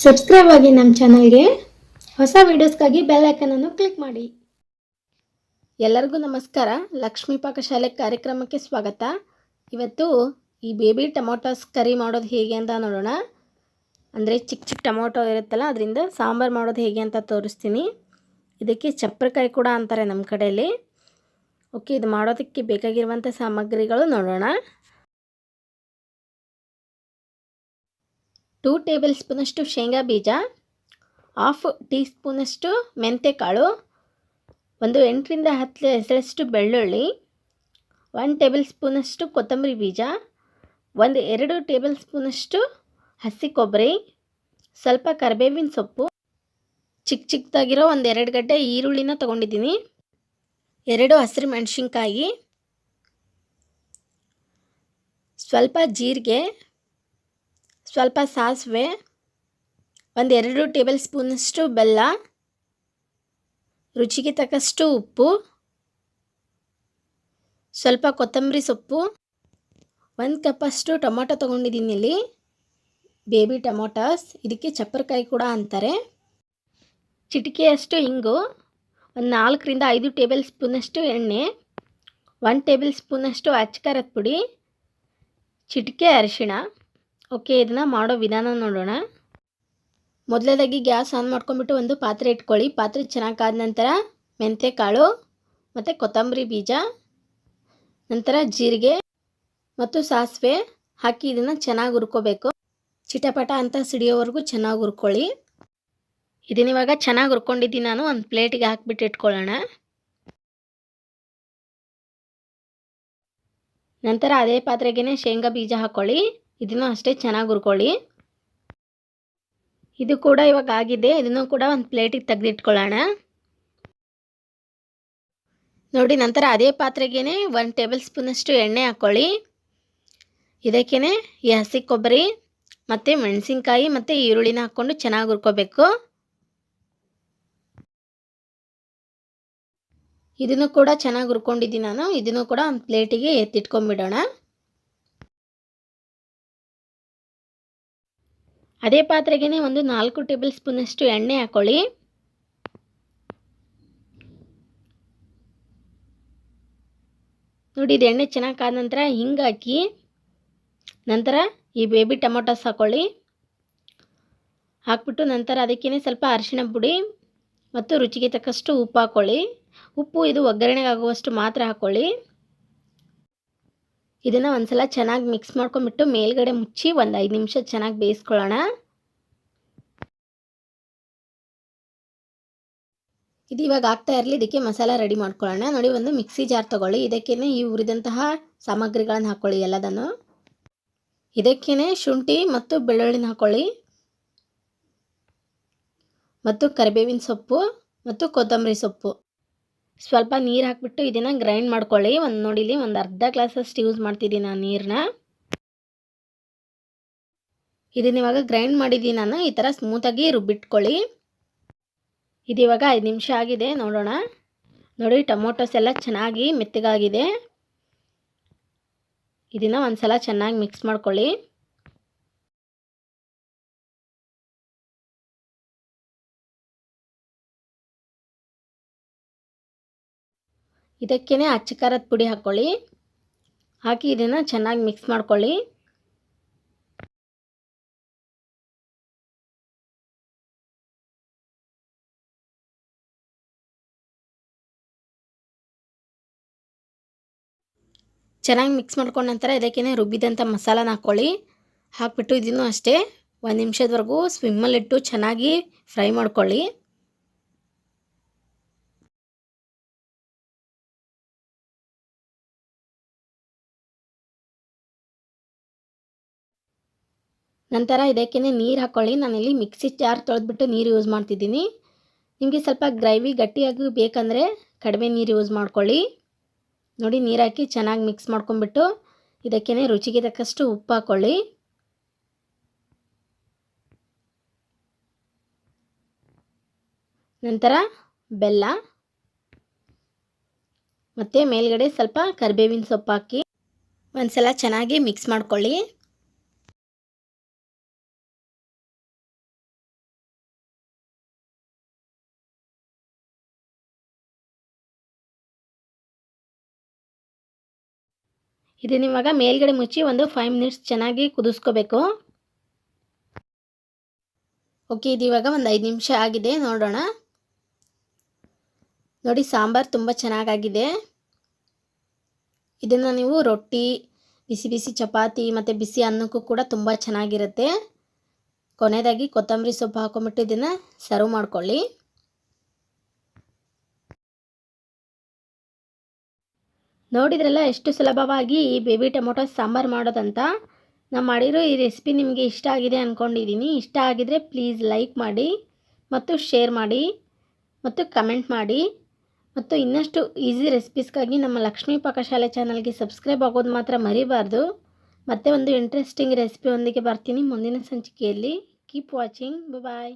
Subscribe ಆಗಿ ನಮ್ಮ ಚಾನಲ್ಗೆ. ಹೊಸ ವಿಡಿಯೋಸ್ಗಾಗಿ ಬೆಲ್ ಐಕನ್ ಅನ್ನು ಕ್ಲಿಕ್ ಮಾಡಿ. ಎಲ್ಲರಿಗೂ ನಮಸ್ಕಾರ. ಲಕ್ಷ್ಮೀ ಪಾಕಶಾಲೆ ಕಾರ್ಯಕ್ರಮಕ್ಕೆ ಸ್ವಾಗತ. ಇವತ್ತು ಈ ಬೇಬಿ ಟೊಮೊಟೊಸ್ ಕರಿ ಮಾಡೋದು ಹೇಗೆ ಅಂತ ನೋಡೋಣ. ಅಂದರೆ ಚಿಕ್ಕ ಚಿಕ್ಕ ಟೊಮೊಟೊ ಇರುತ್ತಲ್ಲ, ಅದರಿಂದ ಸಾಂಬಾರು ಮಾಡೋದು ಹೇಗೆ ಅಂತ ತೋರಿಸ್ತೀನಿ. ಇದಕ್ಕೆ ಚಪ್ರಕಾಯಿ ಕೂಡ ಅಂತಾರೆ ನಮ್ಮ ಕಡೆಯಲ್ಲಿ. ಓಕೆ, ಇದು ಮಾಡೋದಕ್ಕೆ ಬೇಕಾಗಿರುವಂಥ ಸಾಮಗ್ರಿಗಳು ನೋಡೋಣ. 2 ಟೇಬಲ್ ಸ್ಪೂನಷ್ಟು ಶೇಂಗಾ ಬೀಜ, ಹಾಫ್ ಟೀ ಸ್ಪೂನಷ್ಟು ಮೆಂತ್ಯ ಕಾಳು, ಒಂದು 8 ರಿಂದ 10 ಎಸಳಷ್ಟು ಬೆಳ್ಳುಳ್ಳಿ, 1 ಟೇಬಲ್ ಸ್ಪೂನಷ್ಟು ಕೊತ್ತಂಬರಿ ಬೀಜ, 2 ಟೇಬಲ್ ಸ್ಪೂನಷ್ಟು ಹಸಿ ಕೊಬ್ಬರಿ, ಸ್ವಲ್ಪ ಕರಿಬೇವಿನ ಸೊಪ್ಪು, ಚಿಕ್ಕದಾಗಿರೋ 2 ಗಡ್ಡೆ ಈರುಳ್ಳಿನ ತೊಗೊಂಡಿದ್ದೀನಿ, 2 ಹಸಿರು ಮೆಣಸಿನ್ಕಾಯಿ, ಸ್ವಲ್ಪ ಜೀರಿಗೆ, ಸ್ವಲ್ಪ ಸಾಸಿವೆ, 2 ಟೇಬಲ್ ಸ್ಪೂನಷ್ಟು ಬೆಲ್ಲ, ರುಚಿಗೆ ತಕ್ಕಷ್ಟು ಉಪ್ಪು, ಸ್ವಲ್ಪ ಕೊತ್ತಂಬರಿ ಸೊಪ್ಪು, 1 ಕಪ್ಪಷ್ಟು ಟೊಮೊಟೊ ತೊಗೊಂಡಿದ್ದೀನಿ ಇಲ್ಲಿ, ಬೇಬಿ ಟೊಮೊಟೊಸ್. ಇದಕ್ಕೆ ಚಪ್ಪರಕಾಯಿ ಕೂಡ ಅಂತಾರೆ. ಚಿಟಿಕೆಯಷ್ಟು ಇಂಗು, 4 ರಿಂದ 5 ಟೇಬಲ್ ಸ್ಪೂನಷ್ಟು ಎಣ್ಣೆ, 1 ಟೇಬಲ್ ಸ್ಪೂನಷ್ಟು ಅಚ್ಚಕಾರದ ಪುಡಿ, ಚಿಟಿಕೆ ಅರಿಶಿಣ. ಓಕೆ, ಇದನ್ನು ಮಾಡೋ ವಿಧಾನ ನೋಡೋಣ. ಮೊದಲನೇದಾಗಿ ಗ್ಯಾಸ್ ಆನ್ ಮಾಡ್ಕೊಂಡ್ಬಿಟ್ಟು ಒಂದು ಪಾತ್ರೆ ಇಟ್ಕೊಳ್ಳಿ. ಪಾತ್ರೆ ಚೆನ್ನಾಗಿ ಕಾದ ನಂತರ ಮೆಂತ್ಯ ಕಾಳು ಮತ್ತು ಕೊತ್ತಂಬರಿ ಬೀಜ, ನಂತರ ಜೀರಿಗೆ ಮತ್ತು ಸಾಸಿವೆ ಹಾಕಿ ಇದನ್ನು ಚೆನ್ನಾಗಿ ಹುರ್ಕೋಬೇಕು. ಚಿಟಪಟ ಅಂತ ಸಿಡಿಯೋವರೆಗೂ ಚೆನ್ನಾಗಿ ಹುರ್ಕೊಳ್ಳಿ. ಇದನ್ನಿವಾಗ ಚೆನ್ನಾಗಿ ಹುರ್ಕೊಂಡಿದ್ದೀನಿ ನಾನು. ಒಂದು ಪ್ಲೇಟಿಗೆ ಹಾಕಿಬಿಟ್ಟು ಇಟ್ಕೊಳ್ಳೋಣ. ನಂತರ ಅದೇ ಪಾತ್ರೆಗೆ ಶೇಂಗಾ ಬೀಜ ಹಾಕ್ಕೊಳ್ಳಿ. ಇದನ್ನು ಅಷ್ಟೇ ಚೆನ್ನಾಗಿ ಹುರ್ಕೊಳ್ಳಿ. ಇದು ಕೂಡ ಇವಾಗ ಆಗಿದೆ. ಇದನ್ನು ಕೂಡ ಒಂದು ಪ್ಲೇಟಿಗೆ ತೆಗೆದಿಟ್ಕೊಳ್ಳೋಣ. ನೋಡಿ, ನಂತರ ಅದೇ ಪಾತ್ರೆಗೆ 1 ಟೇಬಲ್ ಸ್ಪೂನಷ್ಟು ಎಣ್ಣೆ ಹಾಕ್ಕೊಳ್ಳಿ. ಇದಕ್ಕೇ ಈ ಹಸಿ ಕೊಬ್ಬರಿ ಮತ್ತು ಮೆಣಸಿನ್ಕಾಯಿ ಮತ್ತು ಈರುಳ್ಳಿನ ಹಾಕ್ಕೊಂಡು ಚೆನ್ನಾಗಿ ಹುರ್ಕೋಬೇಕು. ಇದನ್ನು ಕೂಡ ಚೆನ್ನಾಗಿ ಹುರ್ಕೊಂಡಿದ್ದೀನಿ ನಾನು. ಇದನ್ನು ಕೂಡ ಒಂದು ಪ್ಲೇಟಿಗೆ ಎತ್ತಿಟ್ಕೊಂಡ್ಬಿಡೋಣ. ಅದೇ ಪಾತ್ರೆಗೆ ಒಂದು 4 ಟೇಬಲ್ ಸ್ಪೂನಷ್ಟು ಎಣ್ಣೆ ಹಾಕ್ಕೊಳ್ಳಿ. ನೋಡಿ, ಇದು ಎಣ್ಣೆ ಚೆನ್ನಾಗಿ ಕಾದ ನಂತರ ಹಿಂಗೆ ಹಾಕಿ, ನಂತರ ಈ ಬೇಬಿ ಟೊಮೊಟೊಸ್ ಹಾಕ್ಕೊಳ್ಳಿ. ಹಾಕ್ಬಿಟ್ಟು ನಂತರ ಅದಕ್ಕೇ ಸ್ವಲ್ಪ ಅರಿಶಿಣ ಪುಡಿ ಮತ್ತು ರುಚಿಗೆ ತಕ್ಕಷ್ಟು ಉಪ್ಪು ಹಾಕ್ಕೊಳ್ಳಿ. ಉಪ್ಪು ಇದು ಒಗ್ಗರಣೆಗೆ ಆಗುವಷ್ಟು ಮಾತ್ರ ಹಾಕ್ಕೊಳ್ಳಿ. ಇದನ್ನು ಒಂದ್ಸಲ ಚೆನ್ನಾಗಿ ಮಿಕ್ಸ್ ಮಾಡ್ಕೊಂಡ್ಬಿಟ್ಟು ಮೇಲ್ಗಡೆ ಮುಚ್ಚಿ ಒಂದು 5 ನಿಮಿಷ ಚೆನ್ನಾಗಿ ಬೇಯಿಸ್ಕೊಳ್ಳೋಣ. ಇದು ಇವಾಗ ಆಗ್ತಾ ಇರಲಿ. ಇದಕ್ಕೆ ಮಸಾಲ ರೆಡಿ ಮಾಡ್ಕೊಳ್ಳೋಣ. ನೋಡಿ, ಒಂದು ಮಿಕ್ಸಿ ಜಾರ್ ತೊಗೊಳ್ಳಿ. ಇದಕ್ಕೇ ಈ ಹುರಿದಂತಹ ಸಾಮಗ್ರಿಗಳನ್ನು ಹಾಕ್ಕೊಳ್ಳಿ ಎಲ್ಲದನ್ನು. ಇದಕ್ಕೇ ಶುಂಠಿ ಮತ್ತು ಬೆಳ್ಳುಳ್ಳಿನ ಹಾಕ್ಕೊಳ್ಳಿ, ಮತ್ತು ಕರಿಬೇವಿನ ಸೊಪ್ಪು ಮತ್ತು ಕೊತ್ತಂಬರಿ ಸೊಪ್ಪು. ಸ್ವಲ್ಪ ನೀರು ಹಾಕಿಬಿಟ್ಟು ಇದನ್ನು ಗ್ರೈಂಡ್ ಮಾಡ್ಕೊಳ್ಳಿ. ನೋಡಿಲಿ, ಒಂದು ಅರ್ಧ ಗ್ಲಾಸಷ್ಟು ಯೂಸ್ ಮಾಡ್ತಿದ್ದೀನಿ ನಾನು ನೀರನ್ನ. ಇದನ್ನ ಇವಾಗ ಗ್ರೈಂಡ್ ಮಾಡಿದ್ದೀನಿ ನಾನು. ಈ ಥರ ಸ್ಮೂತಾಗಿ ರುಬ್ಬಿಟ್ಕೊಳ್ಳಿ. ಇದು ಇವಾಗ 5 ನಿಮಿಷ ಆಗಿದೆ. ನೋಡೋಣ. ನೋಡಿ, ಟೊಮೊಟೊಸ್ ಎಲ್ಲ ಚೆನ್ನಾಗಿ ಮೆತ್ತಗಾಗಿದೆ. ಇದನ್ನು ಒಂದು ಸಲ ಚೆನ್ನಾಗಿ ಮಿಕ್ಸ್ ಮಾಡ್ಕೊಳ್ಳಿ. ಇದಕ್ಕೇ ಅಚ್ಚಕಾರದ ಪುಡಿ ಹಾಕ್ಕೊಳ್ಳಿ. ಹಾಕಿ ಇದನ್ನು ಚೆನ್ನಾಗಿ ಮಿಕ್ಸ್ ಮಾಡ್ಕೊಳ್ಳಿ. ಚೆನ್ನಾಗಿ ಮಿಕ್ಸ್ ಮಾಡ್ಕೊಂಡ ನಂತರ ಇದಕ್ಕೇ ರುಬ್ಬಿದಂಥ ಮಸಾಲಾನ ಹಾಕ್ಕೊಳ್ಳಿ. ಹಾಕ್ಬಿಟ್ಟು ಇದನ್ನು ಅಷ್ಟೇ 1 ನಿಮಿಷದವರೆಗೂ ಸ್ವಿಮ್ಮಲ್ಲಿಟ್ಟು ಚೆನ್ನಾಗಿ ಫ್ರೈ ಮಾಡ್ಕೊಳ್ಳಿ. ನಂತರ ಇದಕ್ಕೇ ನೀರು ಹಾಕ್ಕೊಳ್ಳಿ. ನಾನಿಲ್ಲಿ ಮಿಕ್ಸಿ ಜಾರ್ ತೊಳೆದ್ಬಿಟ್ಟು ನೀರು ಯೂಸ್ ಮಾಡ್ತಿದ್ದೀನಿ. ನಿಮಗೆ ಸ್ವಲ್ಪ ಗ್ರೇವಿ ಗಟ್ಟಿಯಾಗಿ ಬೇಕಂದರೆ ಕಡಿಮೆ ನೀರು ಯೂಸ್ ಮಾಡ್ಕೊಳ್ಳಿ. ನೋಡಿ, ನೀರು ಹಾಕಿ ಚೆನ್ನಾಗಿ ಮಿಕ್ಸ್ ಮಾಡ್ಕೊಂಡ್ಬಿಟ್ಟು ಇದಕ್ಕೇ ರುಚಿಗೆ ತಕ್ಕಷ್ಟು ಉಪ್ಪು ಹಾಕ್ಕೊಳ್ಳಿ. ನಂತರ ಬೆಲ್ಲ ಮತ್ತು ಮೇಲ್ಗಡೆ ಸ್ವಲ್ಪ ಕರಿಬೇವಿನ ಸೊಪ್ಪು ಹಾಕಿ ಒಂದ್ಸಲ ಚೆನ್ನಾಗಿ ಮಿಕ್ಸ್ ಮಾಡ್ಕೊಳ್ಳಿ. ಇದನ್ನ ಇವಾಗ ಮೇಲ್ಗಡೆ ಮುಚ್ಚಿ ಒಂದು 5 ಮಿನಿಟ್ಸ್ ಚೆನ್ನಾಗಿ ಕುದಿಸ್ಕೋಬೇಕು. ಓಕೆ, ಇದು ಇವಾಗ ಒಂದು 5 ನಿಮಿಷ ಆಗಿದೆ, ನೋಡೋಣ. ನೋಡಿ, ಸಾಂಬಾರು ತುಂಬ ಚೆನ್ನಾಗಾಗಿದೆ. ಇದನ್ನು ನೀವು ರೊಟ್ಟಿ, ಬಿಸಿ ಬಿಸಿ ಚಪಾತಿ ಮತ್ತು ಬಿಸಿ ಅನ್ನಕ್ಕೂ ಕೂಡ ತುಂಬ ಚೆನ್ನಾಗಿರುತ್ತೆ. ಕೊನೆಯದಾಗಿ ಕೊತ್ತಂಬರಿ ಸೊಪ್ಪು ಹಾಕೊಂಬಿಟ್ಟು ಇದನ್ನು ಸರ್ವ್ ಮಾಡ್ಕೊಳ್ಳಿ. ನೋಡಿದ್ರಲ್ಲ ಎಷ್ಟು ಸುಲಭವಾಗಿ ಈ ಬೇಬಿ ಟೊಮೊಟೊ ಸಾಂಬಾರು ಮಾಡೋದಂತ. ನಾನು ಮಾಡಿರೋ ಈ ರೆಸಿಪಿ ನಿಮಗೆ ಇಷ್ಟ ಆಗಿದೆ ಅಂದ್ಕೊಂಡಿದ್ದೀನಿ. ಇಷ್ಟ ಆಗಿದರೆ ಪ್ಲೀಸ್ ಲೈಕ್ ಮಾಡಿ ಮತ್ತು ಶೇರ್ ಮಾಡಿ ಮತ್ತು ಕಮೆಂಟ್ ಮಾಡಿ. ಮತ್ತು ಇನ್ನಷ್ಟು ಈಸಿ ರೆಸಿಪೀಸ್ಗಾಗಿ ನಮ್ಮ ಲಕ್ಷ್ಮೀ ಪಾಕಶಾಲೆ ಚಾನಲ್ಗೆ ಸಬ್ಸ್ಕ್ರೈಬ್ ಆಗೋದು ಮಾತ್ರ ಮರಿಬಾರ್ದು. ಮತ್ತೆ ಒಂದು ಇಂಟ್ರೆಸ್ಟಿಂಗ್ ರೆಸಿಪಿ ಒಂದಿಗೆ ಬರ್ತೀನಿ ಮುಂದಿನ ಸಂಚಿಕೆಯಲ್ಲಿ. Keep watching. ಬಾಯ್.